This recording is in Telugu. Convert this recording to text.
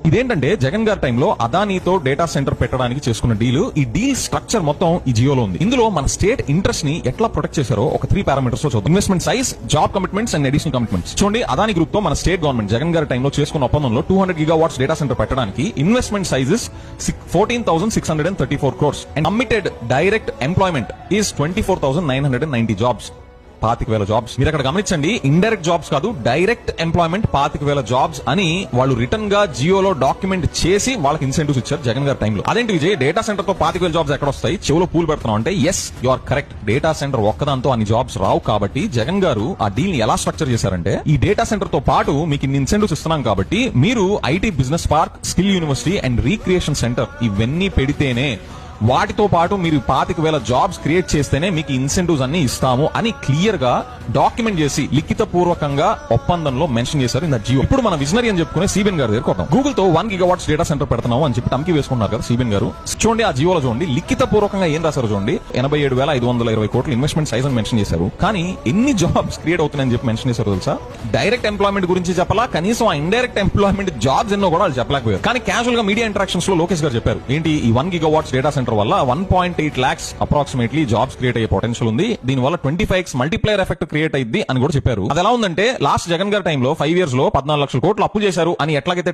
ఇదేంటంటే జగన్ గారి టైంలో అదానీతో డేటా సెంటర్ పెట్టడానికి చేసుకున్న డీల్. ఈ డీల్ స్ట్రక్చర్ మొత్తం ఈ జియోలో ఉంది. ఇందులో మన స్టేట్ ఇంట్రెస్ట్ ని ఎట్లా ప్రొటెక్ట్ చేశారో ఒక 3 పారామీటర్స్ లో చూద్దాం. Investment size, job commitments and additional commitments. చూడండి, అదాని గ్రూప్ తో మన స్టేట్ గవర్నమెంట్ జగన్ గారి టైంలో చేసుకున్న ఒప్పందంలో 200 gigawatts డేటా సెంటర్ పెట్టడానికి investment sizes 14,634 crores and committed direct employment is 24,990 jobs. 25,000 jobs. మీరు అక్కడ గమనించండి, ఇండైరెక్ట్ జాబ్స్ కాదు, డైరెక్ట్ ఎంప్లాయ్మెంట్ 25,000 జాబ్స్ అని వాళ్ళు రిటర్న్ గా జియోలో డాక్యుమెంట్ చేసి వాళ్ళకి ఇన్సెంటివ్స్ ఇచ్చారు జగన్ గారి టైంలో. అదేంటి విజయ్, డేటా సెంటర్ తో 25,000 జాబ్స్ ఎక్కడ వస్తాయి, చెవులో పూలు పెడుతున్నాం అంటే yes, you are correct. Data centre ఒక్కదాంతో అన్ని జాబ్స్ రావు. కాబట్టి జగన్ గారు ఆ డీల్ ని ఎలా స్ట్రక్చర్ చేశారంటే, ఈ డేటా సెంటర్ తో పాటు మీకు ఇన్ని ఇన్సెంటివ్స్ ఇస్తున్నాం కాబట్టి మీరు IT business park, skill university and recreation centre ఇవన్నీ పెడితేనే, వాటితో పాటు మీరు 25,000 జాబ్స్ క్రియేట్ చేస్తేనే మీకు ఇన్సెంటివ్స్ అన్ని ఇస్తాము అని క్లియర్ గా డాక్యుమెంట్ చేసి లిఖిత పూర్వకంగా ఒప్పందంలో మెన్షన్ చేశారు ఇన్ ద జియో. ఇప్పుడు మన విజనరీ అని చెప్పుకునే సిబిఎన్ గారి దగ్గరకు వద్దాం. గూగుల్ తో 1 gigawatts డేటా సెంటర్ పెడుతున్నాము అని చెప్పి టమ్కి వేసుకున్నారు కదా సిబిఎన్ గారు. చూడండి, ఆ జియోలో చూడండి, లిఖిత పూర్వకంగా ఏం రాశారు చూడండి. 87,520 కోట్లు ఇన్వెస్ట్మెంట్ సైజ్ అని మెన్షన్ చేశారు. కానీ ఎన్ని జాబ్స్ క్రియేట్ అవుతున్నాయని చెప్పి మెన్షన్ చేశారు తెలుసా? డైరెక్ట్ ఎంప్లాయ్మెంట్ గురించి చెప్పాలా, కనీసం ఆ ఇండైరెక్ట్ ఎంప్లాయ్మెంట్ జాబ్స్ ఎన్నో కూడా వాళ్ళు చెప్పలేకపోయారు. కానీ క్యాజువల్ గా మీడియా ఇంటరాక్షన్స్ లో లోకేష్ గారు చెప్పారు, ఏంటి, ఈ 1 gigawatts డేటా సెంటర్ వల్ల 1.8 lakhs అప్రాక్సిమేట్లీ జాబ్స్ క్రియేట్ అయ్యే పొటెన్షియల్ ఉంది. దీని వల్ల 25x మల్టీప్లైర్ ఎఫెక్ట్ క్రియేట్ అయింది అని కూడా చెప్పారు. అది ఎలా ఉందంటే, లాస్ట్ జగన్ గారి టైంలో 5 years లో 14 లక్షల కోట్లు అప్పు చేశారు అని ఎట్లాగైతే